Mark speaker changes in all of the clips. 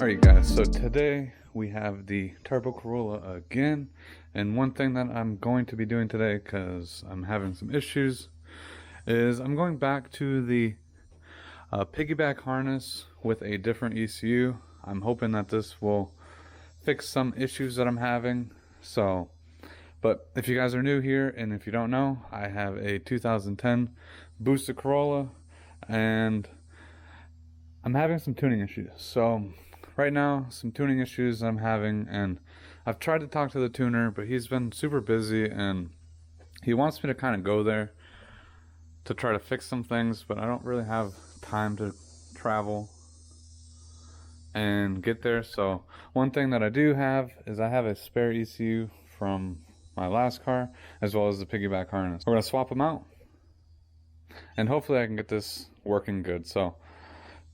Speaker 1: Alright guys, so today we have the Turbo Corolla again, and one thing that I'm going to be doing today, because I'm having some issues, is I'm going back to the piggyback harness with a different ECU. I'm hoping that this will fix some issues that I'm having. But if you guys are new here, and if you don't know, I have a 2010 boosted Corolla, and I'm having some tuning issues. So right now, some tuning issues I'm having, and I've tried to talk to the tuner, but he's been super busy, and he wants me to kind of go there to try to fix some things, but I don't really have time to travel and get there. So one thing that I do have is I have a spare ECU from my last car, as well as the piggyback harness. We're gonna swap them out, and hopefully I can get this working good. So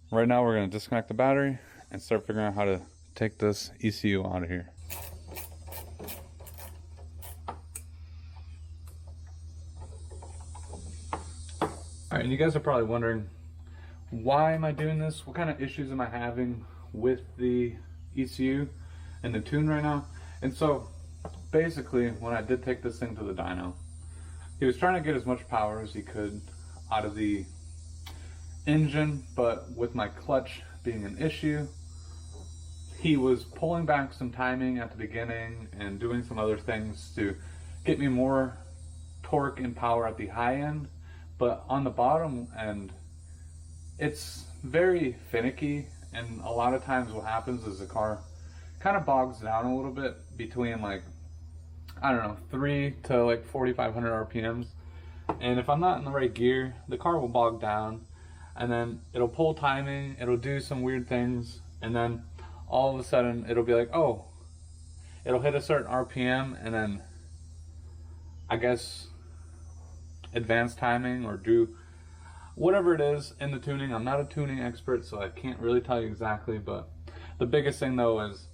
Speaker 1: right now we're gonna disconnect the battery and start figuring out how to take this ECU out of here. Alright, and you guys are probably wondering, why am I doing this? What kind of issues am I having with the ECU and the tune right now? And so basically, when I did take this thing to the dyno, he was trying to get as much power as he could out of the engine, but with my clutch being an issue, he was pulling back some timing at the beginning and doing some other things to get me more torque and power at the high end, but on the bottom end it's very finicky, and a lot of times what happens is the car kind of bogs down a little bit between, like, I don't know, 3 to like 4,500 RPMs, and if I'm not in the right gear, the car will bog down, and then it'll pull timing, it'll do some weird things, and then all of a sudden it'll be like, oh, it'll hit a certain RPM, and then I guess advanced timing or do whatever it is in the tuning. I'm not a tuning expert, so I can't really tell you exactly, but the biggest thing though is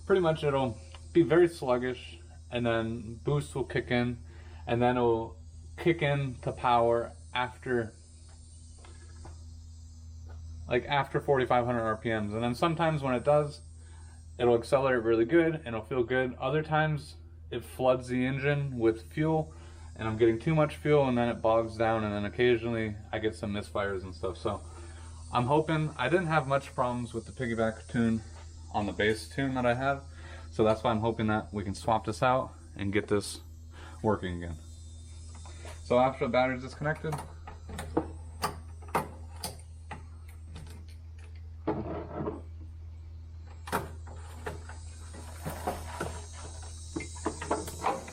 Speaker 1: pretty much it'll be very sluggish, and then boost will kick in, and then it'll kick in to power after 4,500 RPMs, and then sometimes when it does, it'll accelerate really good and it'll feel good. Other times it floods the engine with fuel, and I'm getting too much fuel, and then it bogs down, and then occasionally I get some misfires and stuff. So I'm hoping, I didn't have much problems with the piggyback tune on the base tune that I have, so that's why I'm hoping that we can swap this out and get this working again. So after the battery's disconnected,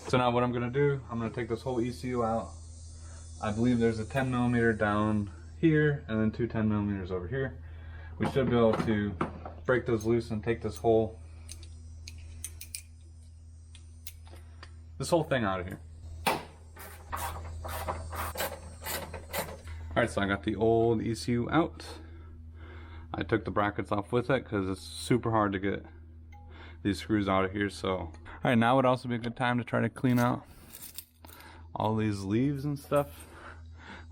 Speaker 1: so now what I'm going to do, I'm going to take this whole ECU out. I believe there's a 10mm down here and then two 10mm over here. We should be able to break those loose and take this whole thing out of here. Alright, so I got the old ECU out. I took the brackets off with it because it's super hard to get these screws out of here. So alright, now would also be a good time to try to clean out all these leaves and stuff,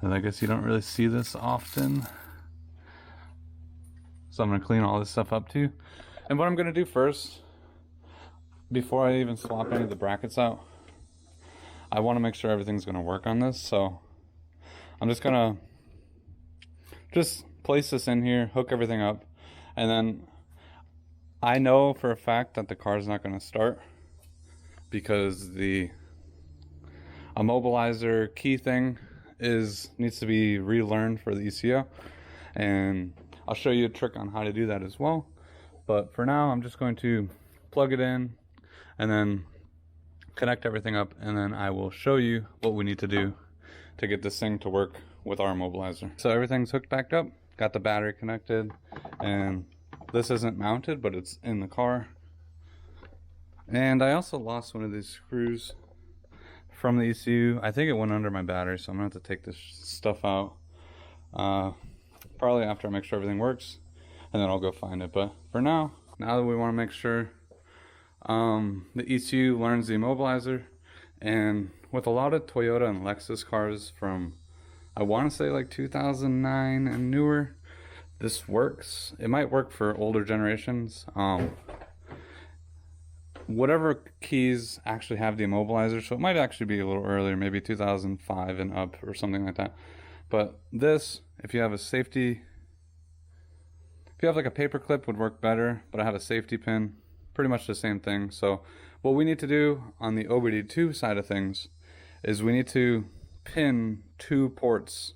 Speaker 1: and I guess you don't really see this often, so I'm going to clean all this stuff up too. And what I'm going to do first, before I even swap any of the brackets out, I want to make sure everything's going to work on this. So I'm just going to place this in here, hook everything up, and then I know for a fact that the car's not going to start because the immobilizer key thing needs to be relearned for the ECU, and I'll show you a trick on how to do that as well. But for now, I'm just going to plug it in and then connect everything up, and then I will show you what we need to do to get this thing to work with our immobilizer. So everything's hooked back up, got the battery connected, and this isn't mounted, but it's in the car. And I also lost one of these screws from the ECU. I think it went under my battery, so I'm gonna have to take this stuff out probably after I make sure everything works, and then I'll go find it. But for now that we want to make sure the ECU learns the immobilizer, and with a lot of Toyota and Lexus cars from, I want to say like 2009 and newer, this works. It might work for older generations. Whatever keys actually have the immobilizer, so it might actually be a little earlier, maybe 2005 and up or something like that. But this, if you have a safety, if you have like a paper clip, would work better, but I have a safety pin, pretty much the same thing. So what we need to do on the OBD2 side of things is we need to pin 2 ports.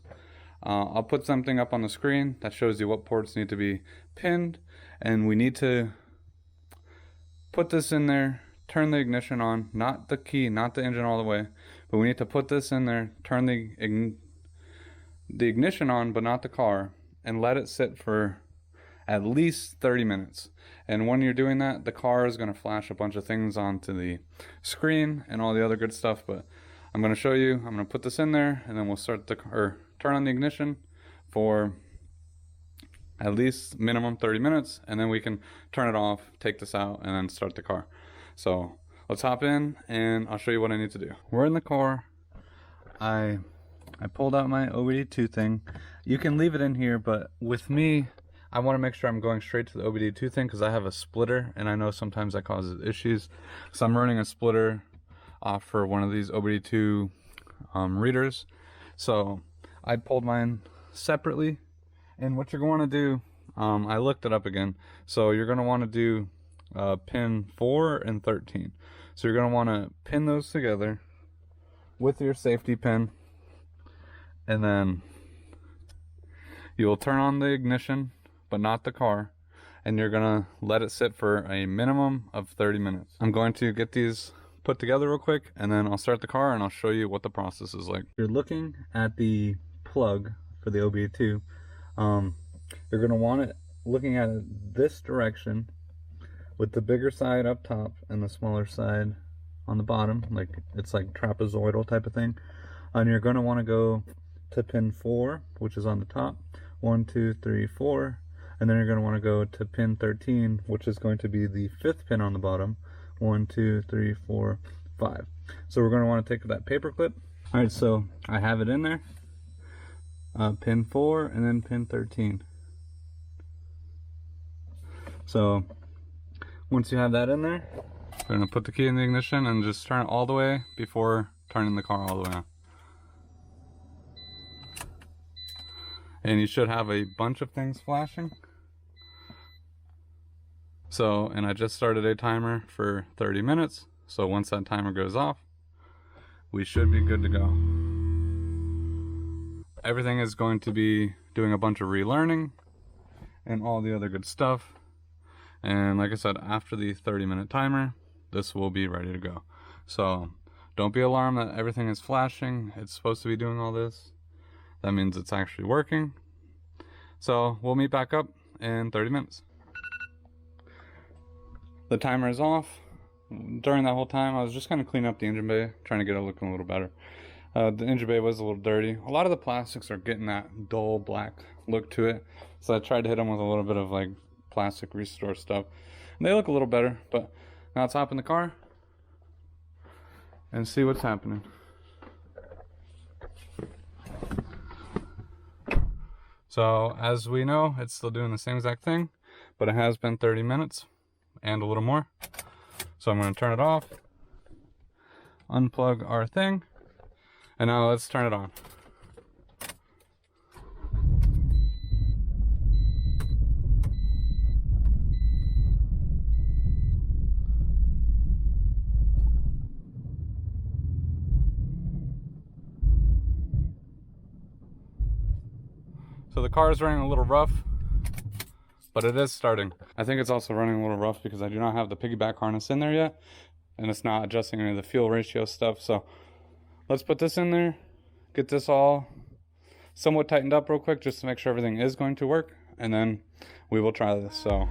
Speaker 1: I'll put something up on the screen that shows you what ports need to be pinned, and we need to put this in there, turn the ignition on, not the key, not the engine all the way, but we need to put this in there, turn the ignition on, but not the car, and let it sit for at least 30 minutes. And when you're doing that, the car is going to flash a bunch of things onto the screen and all the other good stuff, but I'm going to show you. I'm going to put this in there, and then we'll start turn on the ignition for at least minimum 30 minutes, and then we can turn it off, take this out, and then start the car. So let's hop in and I'll show you what I need to do. We're in the car. I pulled out my OBD2 thing. You can leave it in here, but with me, I want to make sure I'm going straight to the OBD2 thing because I have a splitter, and I know sometimes that causes issues. So I'm running a splitter off for one of these OBD2 readers. So I pulled mine separately. And what you're going to do, I looked it up again. So you're going to want to do pin 4 and 13. So you're going to want to pin those together with your safety pin. And then you'll turn on the ignition, but not the car. And you're going to let it sit for a minimum of 30 minutes. I'm going to get these put together real quick, and then I'll start the car and I'll show you what the process is like. You're looking at the plug for the OBD2. You're going to want it looking at it this direction, with the bigger side up top and the smaller side on the bottom, like it's like trapezoidal type of thing. And you're going to want to go to pin 4, which is on the top, 1 2 3 4, and then you're going to want to go to pin 13, which is going to be the 5th pin on the bottom, 1 2 3 4 5. So we're going to want to take that paper clip. All right, so I have it in there. Pin 4 and then pin 13. So once you have that in there, we're going to put the key in the ignition and just turn it all the way before turning the car all the way on. And you should have a bunch of things flashing. So, and I just started a timer for 30 minutes. So once that timer goes off, we should be good to go. Everything is going to be doing a bunch of relearning and all the other good stuff. And like I said, after the 30-minute timer, this will be ready to go. So don't be alarmed that everything is flashing. It's supposed to be doing all this. That means it's actually working. So we'll meet back up in 30 minutes. The timer is off. During that whole time, I was just kind of cleaning up the engine bay, trying to get it looking a little better. The engine bay was a little dirty. A lot of the plastics are getting that dull black look to it. So I tried to hit them with a little bit of like plastic restore stuff. And they look a little better, but now let's hop in the car and see what's happening. So as we know, it's still doing the same exact thing, but it has been 30 minutes and a little more. So I'm going to turn it off, unplug our thing, and now let's turn it on. So the car is running a little rough, but it is starting. I think it's also running a little rough because I do not have the piggyback harness in there yet, and it's not adjusting any of the fuel ratio stuff. So let's put this in there, get this all somewhat tightened up real quick just to make sure everything is going to work, and then we will try this. So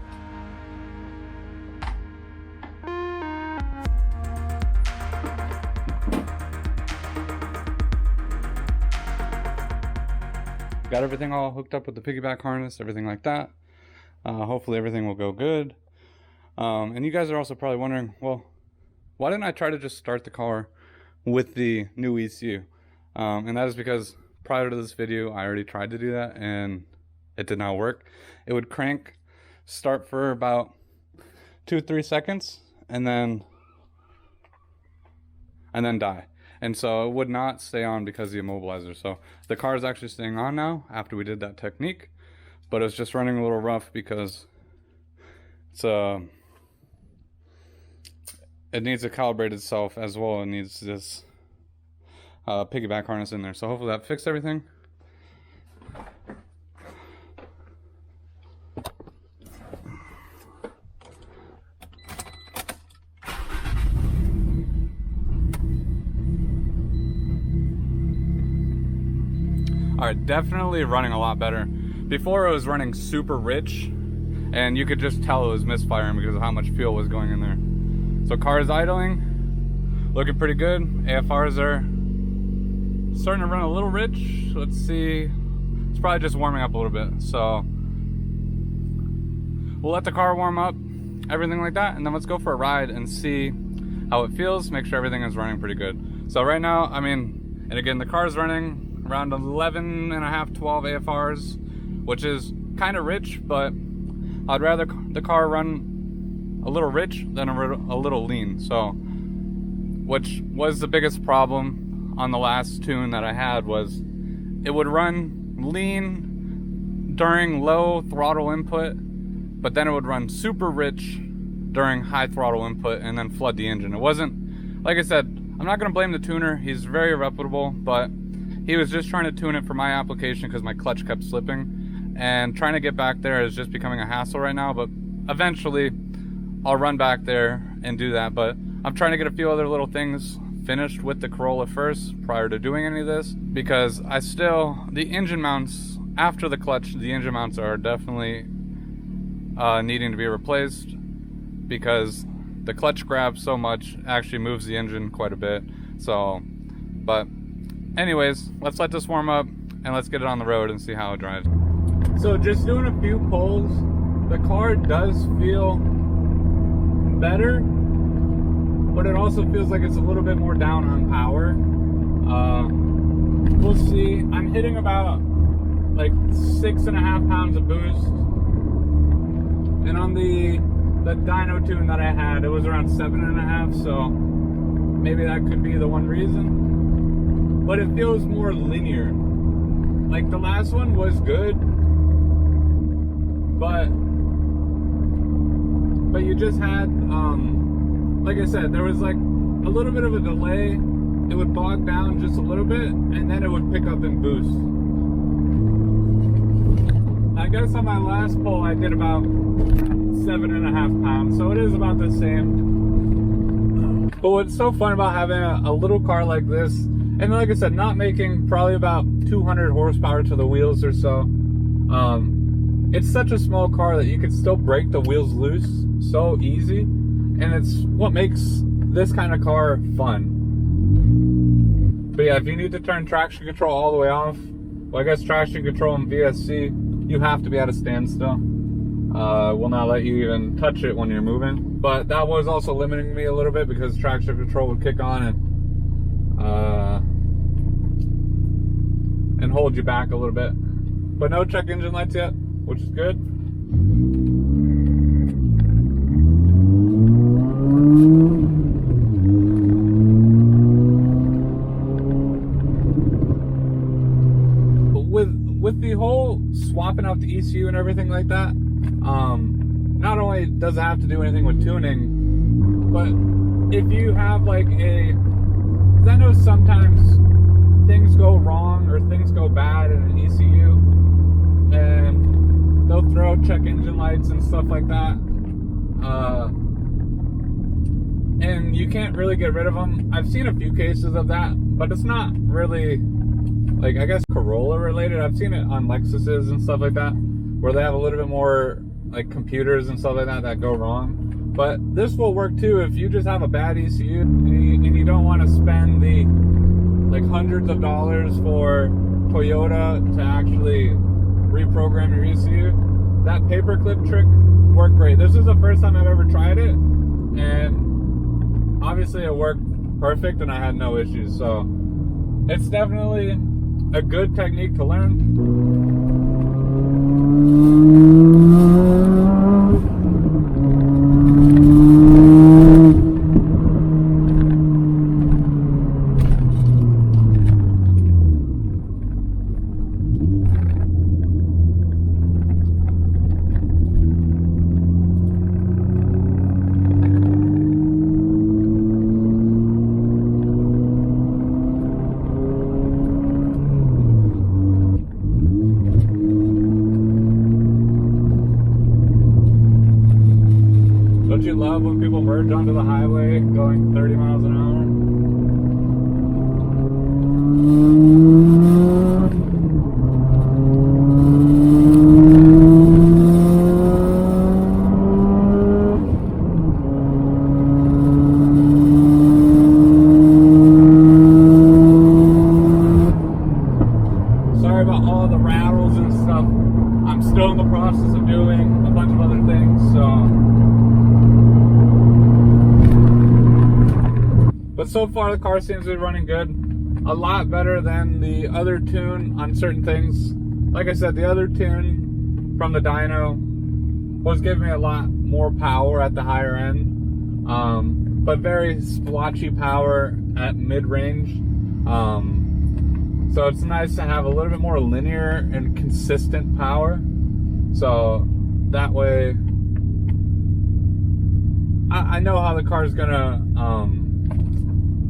Speaker 1: got everything all hooked up with the piggyback harness, everything like that. Hopefully everything will go good. And you guys are also probably wondering, well, why didn't I try to just start the car with the new ECU? And that is because prior to this video, I already tried to do that and it did not work. It would crank, start for about 2-3 seconds, and then die. And so it would not stay on because of the immobilizer. So the car is actually staying on now after we did that technique, but it's just running a little rough because it's it needs to calibrate itself as well. It needs this piggyback harness in there. So hopefully that fixed everything. All right, definitely running a lot better. Before it was running super rich, and you could just tell it was misfiring because of how much fuel was going in there. So car is idling, looking pretty good. AFRs are starting to run a little rich. Let's see, it's probably just warming up a little bit. So we'll let the car warm up, everything like that, and then let's go for a ride and see how it feels, make sure everything is running pretty good. So right now, I mean, and again, the car is running around 11 and a half, 12 AFRs, which is kind of rich, but I'd rather the car run a little rich than a little lean. So, which was the biggest problem on the last tune that I had, was it would run lean during low throttle input, but then it would run super rich during high throttle input and then flood the engine. It wasn't, like I said, I'm not going to blame the tuner. He's very reputable, but he was just trying to tune it for my application because my clutch kept slipping, and trying to get back there is just becoming a hassle right now. But eventually I'll run back there and do that. But I'm trying to get a few other little things finished with the Corolla first prior to doing any of this, because the engine mounts after the clutch, the engine mounts are definitely needing to be replaced, because the clutch grabs so much, actually moves the engine quite a bit. So, but anyways, let's let this warm up and let's get it on the road and see how it drives. So just doing a few pulls, the car does feel better, but it also feels like it's a little bit more down on power. We'll see. I'm hitting about like 6.5 pounds of boost, and on the dyno tune that I had, it was around 7.5, so maybe that could be the one reason. But it feels more linear. Like the last one was good, but you just had, like I said, there was like a little bit of a delay. It would bog down just a little bit, and then it would pick up and boost. I guess on my last pull I did about 7.5 pounds, so it is about the same. But what's so fun about having a little car like this, and like I said, not making probably about 200 horsepower to the wheels or so, it's such a small car that you can still break the wheels loose so easy, and it's what makes this kind of car fun. But yeah, if you need to turn traction control all the way off, well, I guess traction control and VSC, you have to be at a standstill. Will not let you even touch it when you're moving. But that was also limiting me a little bit, because traction control would kick on and hold you back a little bit. But no check engine lights yet, which is good. With the whole swapping out the ECU and everything like that, not only does it have to do anything with tuning, but if you have like because I know sometimes things go wrong or things go bad in an ECU, and they'll throw check engine lights and stuff like that, and you can't really get rid of them. I've seen a few cases of that, but it's not really, like, I guess Corolla related. I've seen it on Lexuses and stuff like that, where they have a little bit more like computers and stuff like that go wrong. But this will work too if you just have a bad ECU and you don't want to spend the like hundreds of dollars for Toyota to actually reprogram your ECU. That paperclip trick worked great. This is the first time I've ever tried it, and obviously it worked perfect and I had no issues. So it's definitely a good technique to learn. Don't you love when people merge onto the highway going 30 miles an hour? Sorry about all the rattles and stuff. I'm still in the process of doing a bunch of other things, but so far the car seems to be running good. A lot better than the other tune on certain things. Like I said, the other tune from the dyno was giving me a lot more power at the higher end, but very splotchy power at mid-range. So it's nice to have a little bit more linear and consistent power. So that way, I know how the car is gonna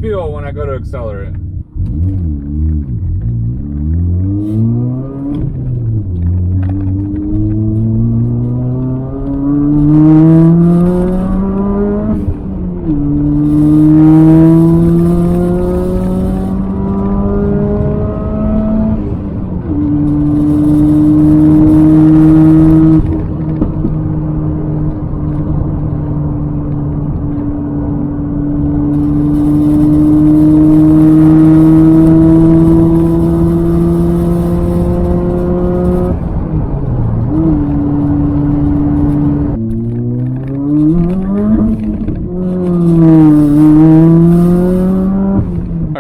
Speaker 1: feel when I go to accelerate.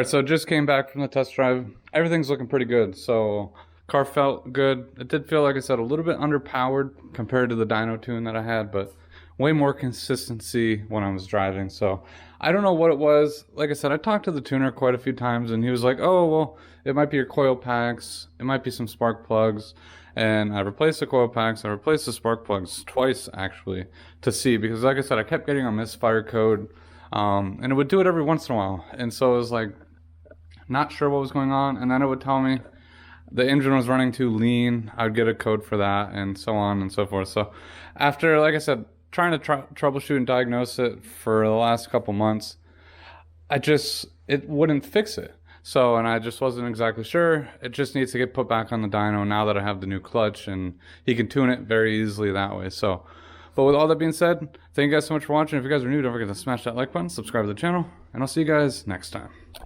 Speaker 1: So just came back from the test drive. Everything's looking pretty good. So car felt good. It did feel, like I said, a little bit underpowered compared to the dyno tune that I had, but way more consistency when I was driving. So I don't know what it was. Like I said, I talked to the tuner quite a few times and he was like, oh, well, it might be your coil packs. It might be some spark plugs. And I replaced the coil packs. I replaced the spark plugs twice, actually, to see. Because like I said, I kept getting a misfire code. And it would do it every once in a while. And so it was like, not sure what was going on, and then it would tell me the engine was running too lean. I would get a code for that, and so on and so forth. So after, like I said, trying to troubleshoot and diagnose it for the last couple months, it wouldn't fix it. So, and I just wasn't exactly sure. It just needs to get put back on the dyno now that I have the new clutch, and he can tune it very easily that way. So, but with all that being said, thank you guys so much for watching. If you guys are new, don't forget to smash that like button, subscribe to the channel, and I'll see you guys next time.